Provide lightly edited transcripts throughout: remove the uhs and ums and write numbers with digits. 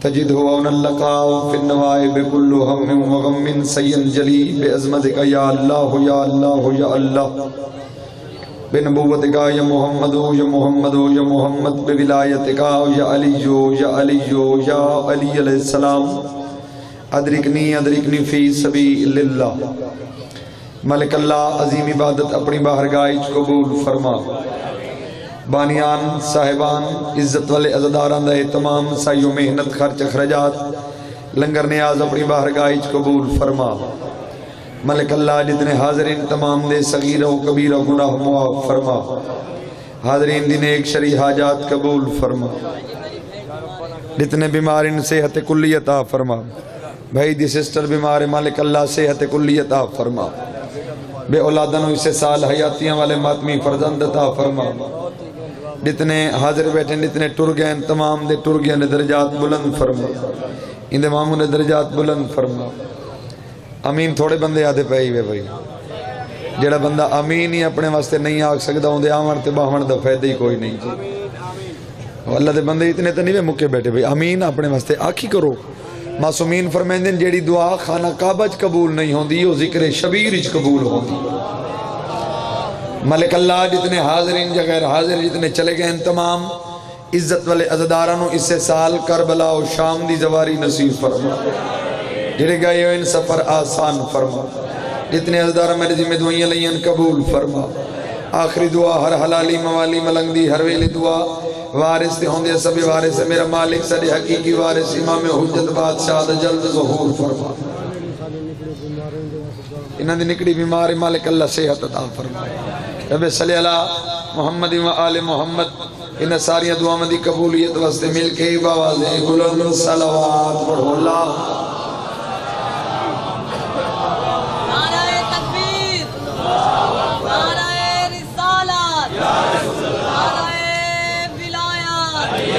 تجدہ عون اللقاء فی النوائب کل ہم وغم سینجلی بعظمتک یا اللہ یا اللہ یا اللہ بنبوتک یا محمد یا محمد یا محمد بولایتک یا علی یا علی یا علی علیہ السلام ادرکنی فی سبیل اللہ۔ ملک اللہ عظیم عبادت اپنی بارگاہ قبول فرما۔ بانیان صاحبان عزت والے عزداران دے تمام سعی و محنت خرچ اخراجات لنگر نیاز اپنی بارگاہ قبول فرما۔ ملک اللہ جتنے حاضرین تمام دے صغیر و کبیر و گناہ معاف فرما۔ حاضرین دن ایک شرعی حاجات قبول فرما۔ جتنے بیمارین صحت کلی عطا فرما۔ بھائی دی سسٹر بیمار مالک اللہ صحت کلی عطا فرما۔ بے اولادن اسے سال حیاتیاں والے ماتمی فرزند عطا فرما۔ جتنے حاضر بیٹھیں جتنے ٹر گئے تمام دے ٹر گئے نے درجات بلند فرما۔ ان دے ماموں نے درجات بلند فرما۔ امین تھوڑے بندے آدھے پہی ہوئے بھائی، جڑا بندہ امین ہی اپنے واسطے نہیں آگ سکتا ہوں دے آمن تے باہمن دا فائدہ ہی کوئی نہیں جی۔ اللہ دے بندے اتنے تے نہیں مکے بیٹھے بھائی، امین اپنے واسطے آکھی کرو۔ معصومین فرمائندن جیڑی دعا خانہ کعبہ قبول نہیں ہوندی وہ ذکر شبیر قبول ہوندی۔ ملک اللہ جتنے حاضرین یا غیر حاضر جتنے چلے گئے تمام عزت والے عزدارانوں اس سے سال کربلا و شام دی زواری نصیب فرما۔ جڑے گئے ہو ان سفر آسان فرما۔ جتنے عزدار میرے ذمہ دعائیں لین قبول فرما۔ آخری دعا ہر حلالی موالی ملنگ دی ہر ویلی دعا وارث دے ہوندے سبھی وارث میرا مالک سڑے حقیقی وارث امام حجت بادشاہ دا جلد ظہور فرما۔ انہاں دی نکڑی بیمار مالک اللہ صحت عطا فرما۔ رب صلی اللہ محمد و آل محمد ان ساری دعاؤں دی قبولیت واسطے مل کے باوازیں بلند صلوات پڑھو اللہ۔ نعرہ تکبیر، نعرہ رسالت، نعرہ ولایت،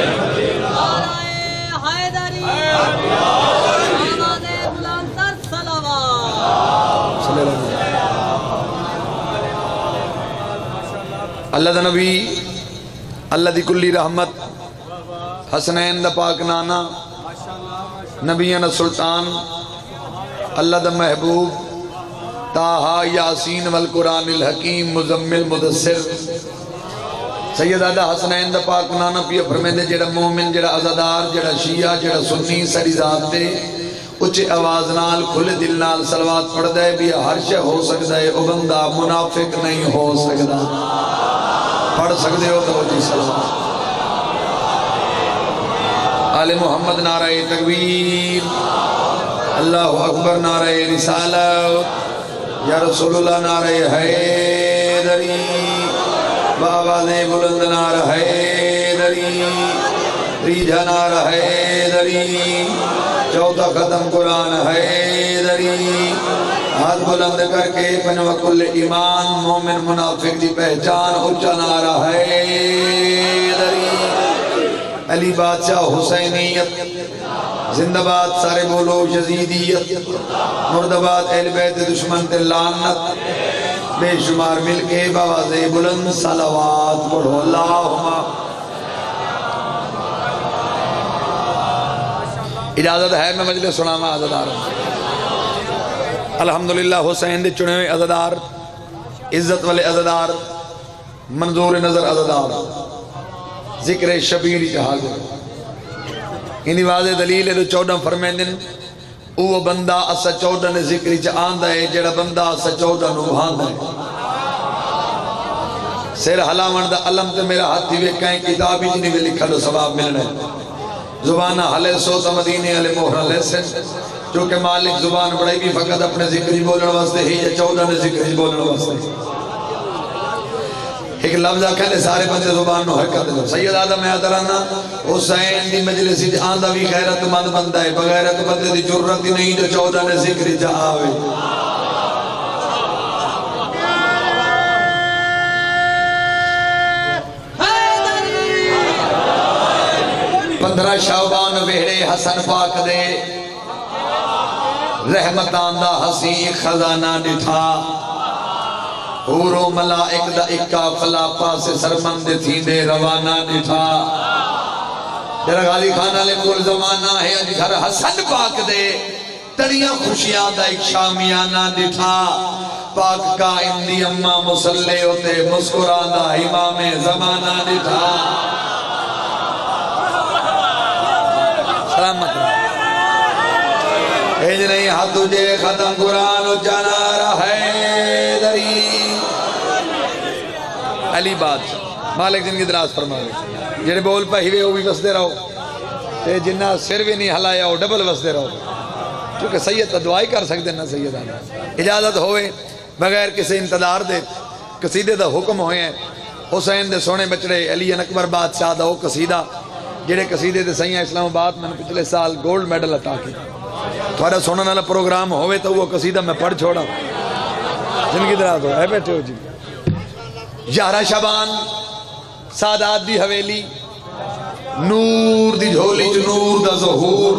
نعرہ حیدری، آواز بلند تر صلوات۔ صلی اللہ علیہ وسلم۔ اللہ دا نبی اللہ دی کلی رحمت حسنین دا پاک نانا نبینا سلطان اللہ دا محبوب تاہا یاسین والقرآن الحکیم مزمل مدثر سید آدھا حسنین دا پاک نانا پیا فرمیندے جڑا مومن جڑا عزادار جڑا شیعہ جڑا سنی ساری ذات دے اچھے آواز نال کھلے دل نال صلوات پڑھ دے بھی ہر شے ہو سکتا ہے او بندہ منافق نہیں ہو سکتا۔ پڑھ سکتے ہو تو جی صلوات۔ آل محمد نعرہ تکبیر، اللہ اکبر نعرہ رسالت، یا رسول اللہ نعرہ حیدری، بآواز بلند نعرہ حیدری، تیجا نعرہ حیدری، چوتھا ختم قرآن حیدری۔ ہاتھ بلند کر کے پنو کل ایمان مومن منافق دی پہچان اچھا نعرہ حیدری۔ علی بادشاہ حسینیت زندہ باد سارے بولو یزیدیت مردباد اہل بیت دشمن تے لعنت بے شمار مل کے باواز بلند صلوات پڑھو اللہم۔ اجازت ہے میں مجلس سناما عزدار الحمدللہ حسین دے چنے ہوئے عزدار عزت والے عزدار منظور نظر عزدار ذکر شبیر کا حاضر انہی واضح دلیل ہے تو 14 فرمیندن او بندہ اسا 14 نے ذکری چا آندہ ہے جڑا بندہ اسا 14 نو بھاندہ ہے سیر حلاون دا علم تے میرا ہاتھی وے کہیں کتابی جنہی میں لکھا تو ثواب ملنے زبانہ حلے سوتا مدینے علی محرہ لیسن چونکہ مالک زبان بڑھائی بھی فقط اپنے ذکری بولن واسطے ہی یا 14 نے ذکری بولن واسطے ایک لفظہ کہنے سارے بندے زبان نو حرکت دے سید آدم احترانا حسین دی مجلسی دی آندہ بھی غیرت مند بندہ ہے بغیرت بندے دی جرت دی نہیں جو 14 نے ذکری جا آوے 15 شعبان ویڑے حسن پاک دے رحمتان دا حسین خزانہ ڈٹھا حورو ملائک دا اکا فلا پاس سرمند تھی دے روانہ ڈٹھا جرا غازی خانہ لے کول زمانہ ہے اج گھر حسن پاک دے تڑیاں خوشیاں دا ایک شامیانہ دٹھا پاک قائم دی اماں مسلح ہوتے مسکران دا امام زمانہ دٹھا سلامت ایج نہیں ہاتھ تجھے ختم قرآن جانا رہے دری علی بات مالک جن کی دراز فرمائے جنہیں بول پہ ہیوے وہ بھی وسدے رہو تے جنہ سر بھی نہیں ہلایا وہ ڈبل وسدے رہو کیونکہ سید تا دعائی کر سکتے نا سیدانا اجازت ہوئے بغیر کسی انتظار دے قصیدے دا حکم ہوئے ہیں حسین دے سونے بچڑے علی اکبر بادشاہ دا وہ قصیدہ جڑے قصیدے دے سیاں اسلام آباد میں نے پچھلے سال گولڈ میڈل عطا کی تھوڑا سونا والا پروگرام ہوئے تو وہ قصیدہ میں پڑھ چھوڑا جن کی دراز ہو ہے بیٹھے ہو جی 11 شعبان سادات دی حویلی نور دی جھولی نور دا ظہور